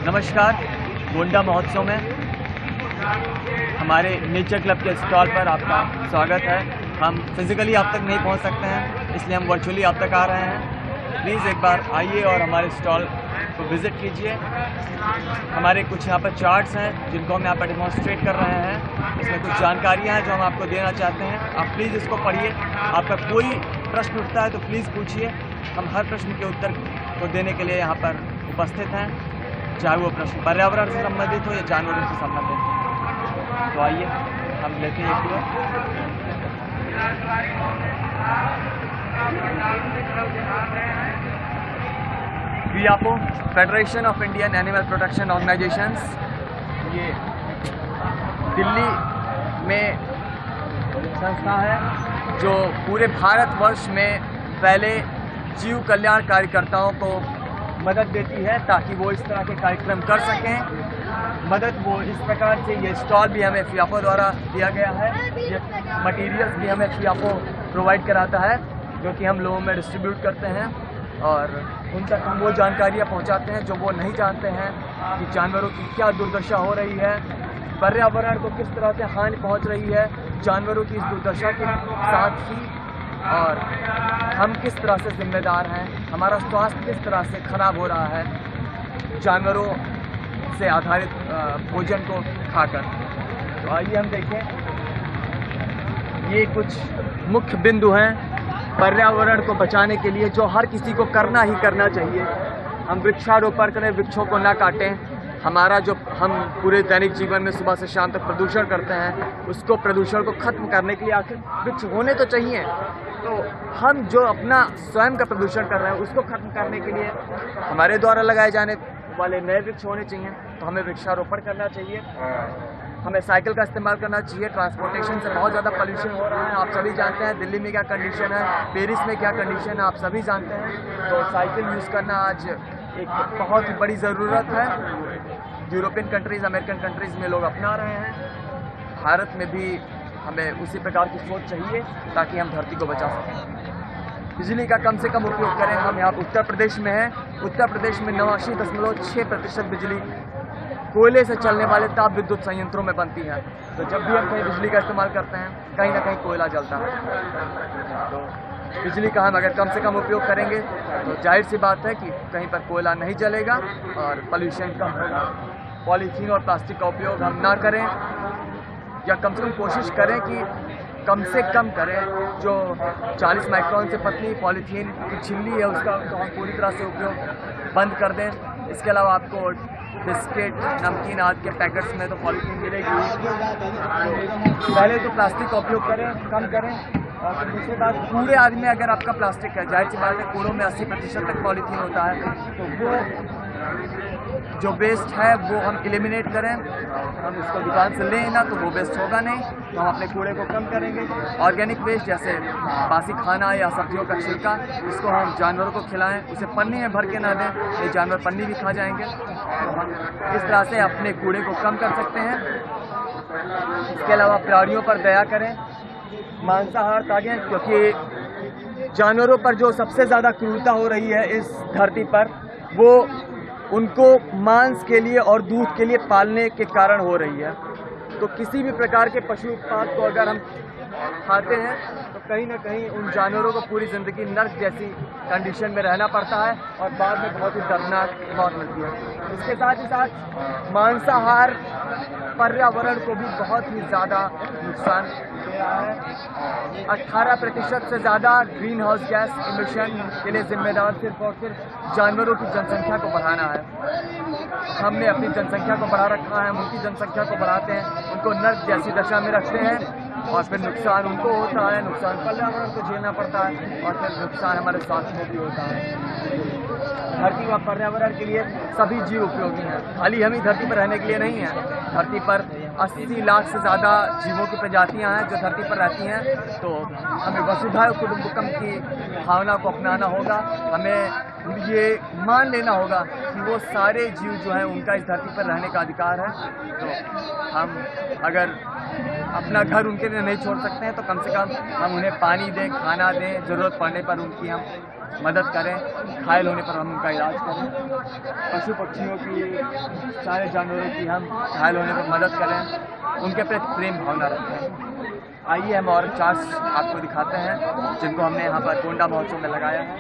नमस्कार। गोंडा महोत्सव में हमारे नेचर क्लब के स्टॉल पर आपका स्वागत है। हम फिज़िकली आप तक नहीं पहुंच सकते हैं, इसलिए हम वर्चुअली आप तक आ रहे हैं। प्लीज़ एक बार आइए और हमारे स्टॉल को विज़िट कीजिए। हमारे कुछ यहाँ पर चार्ट्स हैं जिनको हम यहाँ पर डेमोन्स्ट्रेट कर रहे हैं। इसमें कुछ जानकारियाँ हैं जो हम आपको देना चाहते हैं। आप प्लीज़ इसको पढ़िए। आपका कोई प्रश्न उठता है तो प्लीज़ पूछिए। हम हर प्रश्न के उत्तर को देने के लिए यहाँ पर उपस्थित हैं, चाहे वो प्रश्न पर्यावरण से संबंधित हो या जानवरों से संबंधित हो। तो आइए हम लेते हैं एक FIAPO, federation of Indian animal protection organisations. ये दिल्ली में संस्था है जो पूरे भारतवर्ष में फैले जीव कल्याण कार्यकर्ताओं को मदद देती है ताकि वो इस तरह के कार्यक्रम कर सकें। मदद वो इस प्रकार से, ये स्टॉल भी हमें FIAPO द्वारा दिया गया है, ये मटेरियल्स भी हमें FIAPO प्रोवाइड कराता है जो कि हम लोगों में डिस्ट्रीब्यूट करते हैं और उन तक हम वो जानकारियाँ पहुंचाते हैं जो वो नहीं जानते हैं कि जानवरों की क्या दुर्दशा हो रही है, पर्यावरण को किस तरह से हानि पहुंच रही है जानवरों की इस दुर्दशा के साथ ही, और हम किस तरह से जिम्मेदार हैं, हमारा स्वास्थ्य किस तरह से खराब हो रहा है जानवरों से आधारित भोजन को खाकर। तो आइए हम देखें, ये कुछ मुख्य बिंदु हैं पर्यावरण को बचाने के लिए जो हर किसी को करना ही करना चाहिए। हम वृक्षारोपण करें, वृक्षों को ना काटें। हमारा जो हम पूरे दैनिक जीवन में सुबह से शाम तक प्रदूषण करते हैं, उसको प्रदूषण को खत्म करने के लिए आखिर वृक्ष होने तो चाहिए। तो हम जो अपना स्वयं का प्रदूषण कर रहे हैं उसको खत्म करने के लिए हमारे द्वारा लगाए जाने वाले नए वृक्ष होने चाहिए। तो हमें वृक्षारोपण करना चाहिए, हमें साइकिल का इस्तेमाल करना चाहिए। ट्रांसपोर्टेशन से बहुत ज़्यादा पोल्यूशन हो रहा है, आप सभी जानते हैं। दिल्ली में क्या कंडीशन है, पेरिस में क्या कंडीशन है, आप सभी जानते हैं। तो साइकिल यूज़ करना आज एक बहुत ही बड़ी ज़रूरत है। यूरोपियन कंट्रीज़, अमेरिकन कंट्रीज़ में लोग अपना रहे हैं। भारत में भी हमें उसी प्रकार की सोच चाहिए ताकि हम धरती को बचा सकें। बिजली का कम से कम उपयोग करें। हम यहाँ उत्तर प्रदेश में हैं। उत्तर प्रदेश में 89.6% बिजली कोयले से चलने वाले ताप विद्युत संयंत्रों में बनती है। तो जब भी हम कहीं बिजली का इस्तेमाल करते हैं कहीं ना कहीं कोयला जलता है। तो बिजली का हम अगर कम से कम उपयोग करेंगे तो जाहिर सी बात है कि कहीं पर कोयला नहीं जलेगा और पोल्यूशन कम होगा। पॉलीथीन और प्लास्टिक का उपयोग हम ना करें, या कम से कम कोशिश करें कि कम से कम करें। जो 40 माइक्रोन से पतली पॉलीथीन की छिल्ली है उसका तो हम पूरी तरह से उपयोग बंद कर दें। इसके अलावा आपको बिस्किट, नमकीन आदि के पैकेट्स में तो पॉलीथीन मिलेगी। पहले तो प्लास्टिक का उपयोग करें, कम करें। और फिर दूसरी बात, कूड़े आदि में अगर आपका प्लास्टिक है, जाहिर सी बात है कूड़ों में 80% तक पॉलीथीन होता है, तो वो जो वेस्ट है वो हम एलिमिनेट करें। हम उसको दुकान से लें ना तो वो वेस्ट होगा नहीं, तो हम अपने कूड़े को कम करेंगे। ऑर्गेनिक वेस्ट जैसे बासी खाना या सब्जियों का छिलका, इसको हम जानवरों को खिलाएं, उसे पन्नी में भर के ना दें, ये जानवर पन्नी भी खा जाएंगे। तो हम इस तरह से अपने कूड़े को कम कर सकते हैं। इसके अलावा प्राणियों पर दया करें, मांसाहार त्यागें, क्योंकि जानवरों पर जो सबसे ज़्यादा क्रूरता हो रही है इस धरती पर वो उनको मांस के लिए और दूध के लिए पालने के कारण हो रही है। तो किसी भी प्रकार के पशु उत्पाद को अगर हम खाते हैं तो कहीं ना कहीं उन जानवरों को पूरी ज़िंदगी नर्क जैसी कंडीशन में रहना पड़ता है और बाद में बहुत ही दर्दनाक मौत मिलती है। इसके साथ ही साथ मांसाहार पर्यावरण को भी बहुत ही ज़्यादा नुकसान दे रहा है। 18% से ज़्यादा ग्रीन हाउस गैस इमिशन के लिए जिम्मेदार सिर्फ और सिर्फ जानवरों की जनसंख्या को बढ़ाना है। हमने अपनी जनसंख्या को बढ़ा रखा है, हम उनकी जनसंख्या को बढ़ाते हैं, उनको नर्क जैसी दशा में रखते हैं और फिर नुकसान उनको होता है, नुकसान पर्यावरण को झेलना पड़ता है और फिर नुकसान हमारे स्वास्थ्य को भी होता है। धरती व पर्यावरण के लिए सभी जीव उपयोगी हैं, खाली हम ही धरती पर रहने के लिए नहीं है। धरती पर 80 लाख से ज़्यादा जीवों की प्रजातियां हैं जो धरती पर रहती हैं। तो हमें वसुधैव कुटुंबकम की भावना को अपनाना होगा। हमें ये मान लेना होगा कि वो सारे जीव जो हैं उनका इस धरती पर रहने का अधिकार है। तो हम अगर अपना घर उनके लिए नहीं छोड़ सकते हैं तो कम से कम हम उन्हें पानी दें, खाना दें, ज़रूरत पड़ने पर उनकी हम मदद करें, घायल होने पर हम उनका इलाज करें, पशु पक्षियों की, सारे जानवरों की हम घायल होने पर मदद करें, उनके प्रति प्रेम भावना रखें। आइए हम और चार्ट्स आपको दिखाते हैं जिनको हमने यहाँ पर गोंडा महोत्सव में लगाया है।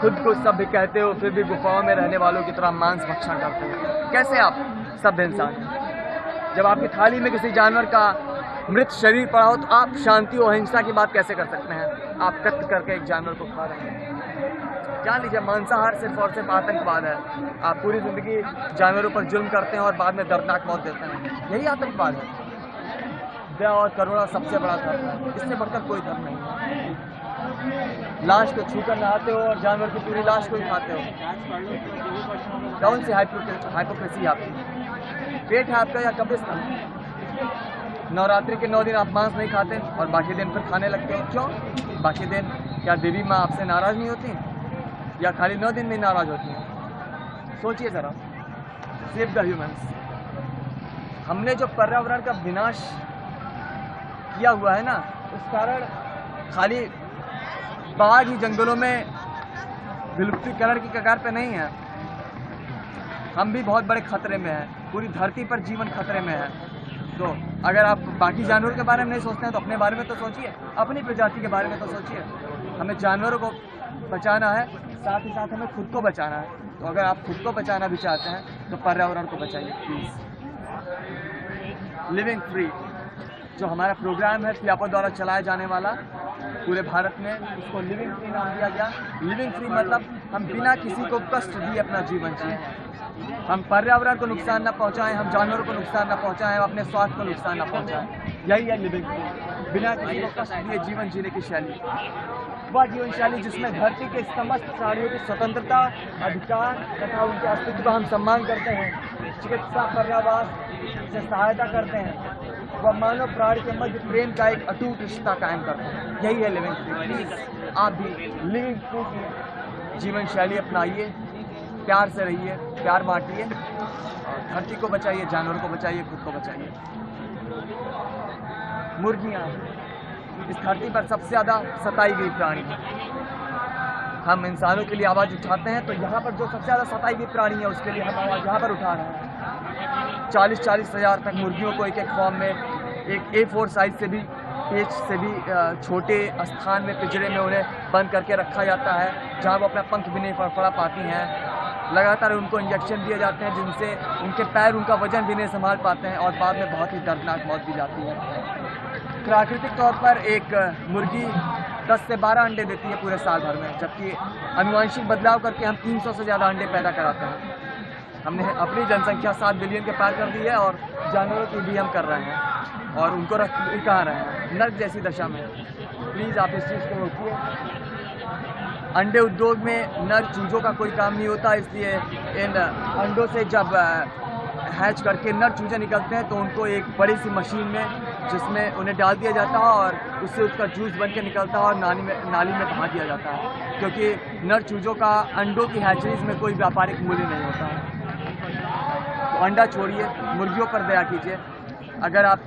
खुद को सभ्य कहते हो फिर भी गुफाओं में रहने वालों की तरह मांस भक्षण करते हो। कैसे आप सभ्य इंसान हैं? जब आपकी थाली में किसी जानवर का मृत शरीर पड़ा हो तो आप शांति और अहिंसा की बात कैसे कर सकते हैं? आप कत्ल करके एक जानवर को खा रहे हैं। जान लीजिए, मांसाहार सिर्फ और सिर्फ आतंकवाद है। आप पूरी जिंदगी जानवरों पर जुल्म करते हैं और बाद में दर्दनाक मौत देते हैं। यही आतंकवाद है। दया और करुणा सबसे बड़ा धर्म है, इससे बढ़कर कोई धर्म नहीं है। लाश को छूकर नहाते हो और जानवर की पूरी लाश को ही खाते हो। कौन सी हाइपोक्रेसी आपकी? पेट है आपका या कब्रिस्तान? नवरात्रि के 9 दिन आप मांस नहीं खाते और बाकी दिन फिर खाने लगते हो। क्यों? बाकी दिन क्या देवी माँ आपसे नाराज नहीं होती या खाली 9 दिन में नाराज होती हैं? सोचिए जरा। Save the humans. हमने जो पर्यावरण का विनाश किया हुआ है ना, उस कारण खाली बाघ ही जंगलों में विलुप्तीकरण की कगार पे नहीं है, हम भी बहुत बड़े खतरे में हैं। पूरी धरती पर जीवन खतरे में है। तो अगर आप बाकी जानवरों के बारे में नहीं सोचते हैं तो अपने बारे में तो सोचिए, अपनी प्रजाति के बारे में तो सोचिए। हमें जानवरों को बचाना है, साथ ही साथ हमें खुद को बचाना है। तो अगर आप खुद को बचाना भी चाहते हैं तो पर्यावरण को बचाइए प्लीज़। लिविंग फ्री जो हमारा प्रोग्राम है फियापो द्वारा चलाया जाने वाला पूरे भारत में, उसको लिविंग फ्री नाम दिया गया। लिविंग फ्री मतलब हम बिना किसी को कष्ट दिए अपना जीवन जिए, हम पर्यावरण को नुकसान न पहुंचाएं, हम जानवरों को नुकसान न पहुंचाएं, अपने स्वास्थ्य को नुकसान न पहुंचाएं। यही है लिविंग फ्री, बिना किसी को कष्ट दिए जीवन जीने की शैली। वह जीवन शैली जिसमें धरती के समस्त प्राणियों की स्वतंत्रता, अधिकार तथा उनके अस्तित्व का हम सम्मान करते हैं, चिकित्सा पर्यावास से सहायता करते हैं, वह मानव प्राणी के मध्य प्रेम का एक अटूट रिश्ता कायम करते हैं। यही है लिविंग फ्री। प्लीज़ आप भी लिविंग फ्री की जीवन शैली अपनाइए, प्यार से रहिए, प्यार बांटिए और धरती को बचाइए, जानवरों को बचाइए, खुद को बचाइए। मुर्गियाँ इस धरती पर सबसे ज़्यादा सताई गई प्राणी है। हम इंसानों के लिए आवाज़ उठाते हैं तो यहाँ पर जो सबसे ज़्यादा सताई गई प्राणी है उसके लिए हम आवाज़ यहाँ पर उठा रहे हैं। 40-40 हज़ार तक मुर्गियों को एक एक फॉर्म में, एक A4 साइज से भी, पेज से भी छोटे स्थान में, पिंजरे में उन्हें बंद करके रखा जाता है, जहाँ वो अपना पंख भी नहीं फड़फड़ा पाती हैं। लगातार उनको इंजेक्शन दिए जाते हैं जिनसे उनके पैर, उनका वजन भी नहीं संभाल पाते हैं और बाद में बहुत ही दर्दनाक मौत दी जाती है। प्राकृतिक तौर पर एक मुर्गी 10 से 12 अंडे देती है पूरे साल भर में, जबकि आनुवंशिक बदलाव करके हम 300 से ज़्यादा अंडे पैदा कराते हैं। हमने अपनी जनसंख्या 7 बिलियन के पार कर दी है और जानवरों की भी हम कर रहे हैं और उनको रख भी कहाँ रहे हैं, नर्क जैसी दशा में। प्लीज़ आप इस चीज़ को रोकिए। अंडे उद्योग में नर चूजों का कोई काम नहीं होता, इसलिए इन अंडों से जब हैच करके नर चूजे निकलते हैं तो उनको एक बड़ी सी मशीन में, जिसमें उन्हें डाल दिया जाता है और उससे उसका जूस बन के निकलता है और नाली में बहा दिया जाता है, क्योंकि नर चूजों का अंडों की हैचरीज में कोई व्यापारिक मूल्य नहीं होता है। तो अंडा छोड़िए, मुर्गियों पर दया कीजिए। अगर आप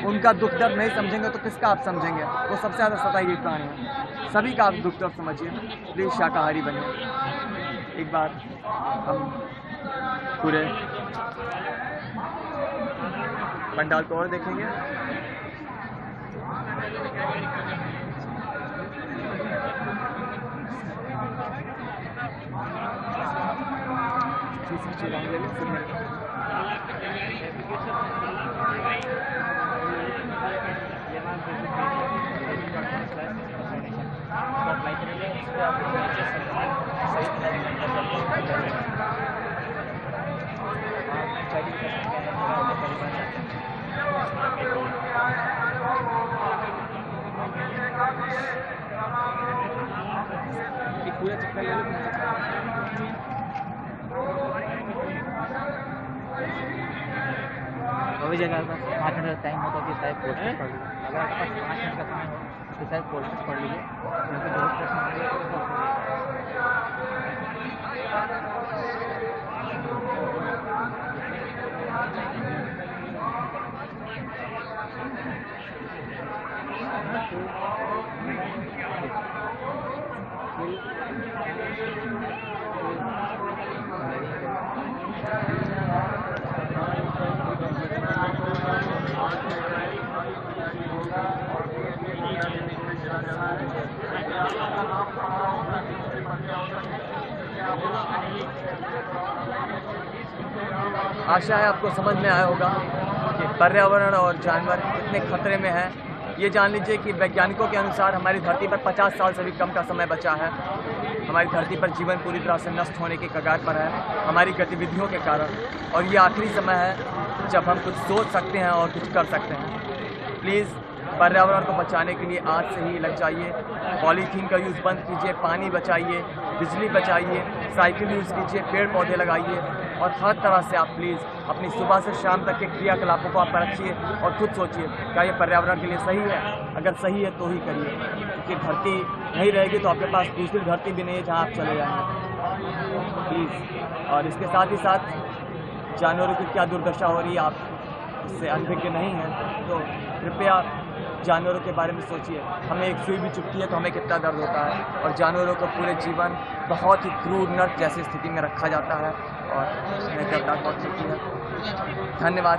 उनका दुख दर्द नहीं समझेंगे तो किसका आप समझेंगे? वो सबसे ज़्यादा सताई गई प्राणी है। सभी का आप दुख दर्द समझिए। प्लीज़ शाकाहारी बनिए। एक बार हम पूरे पंडाल को और देखेंगे। पूरा चक्कर ले लो। अभी जगह 5 मिनट का टाइम होता कि शायद पोस्टर पढ़ लीजिए। अगर आपके पास 5 मिनट का समय हो तो शायद पोस्टर पढ़ लीजिए, क्योंकि बहुत प्रश्न आशा है आपको समझ में आया होगा कि पर्यावरण और जानवर कितने खतरे में हैं। ये जान लीजिए कि वैज्ञानिकों के अनुसार हमारी धरती पर 50 साल से भी कम का समय बचा है। हमारी धरती पर जीवन पूरी तरह से नष्ट होने के कगार पर है हमारी गतिविधियों के कारण, और ये आखिरी समय है जब हम कुछ सोच सकते हैं और कुछ कर सकते हैं। प्लीज़ पर्यावरण को बचाने के लिए आज से ही लग जाइए। पॉलीथीन का यूज़ बंद कीजिए, पानी बचाइए, बिजली बचाइए, साइकिल यूज़ कीजिए, पेड़ पौधे लगाइए, और हर तरह से आप प्लीज़ अपनी सुबह से शाम तक के क्रियाकलापों को आप परखिए और खुद सोचिए क्या ये पर्यावरण के लिए सही है। अगर सही है तो ही करिए, क्योंकि धरती नहीं रहेगी तो आपके पास दूसरी धरती भी नहीं है जहाँ आप चले जाएंगे। प्लीज़, और इसके साथ ही साथ जानवरों की क्या दुर्दशा हो रही है, आप इससे अनभिज्ञ नहीं हैं, तो कृपया जानवरों के बारे में सोचिए। हमें एक सुई भी चुभती है तो हमें कितना दर्द होता है, और जानवरों को पूरे जीवन बहुत ही क्रूर नर्क जैसी स्थिति में रखा जाता है और उसमें दर्दनाक मौत होती है। धन्यवाद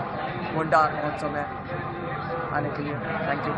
मुंडा महोत्सव में आने के लिए। Thank you.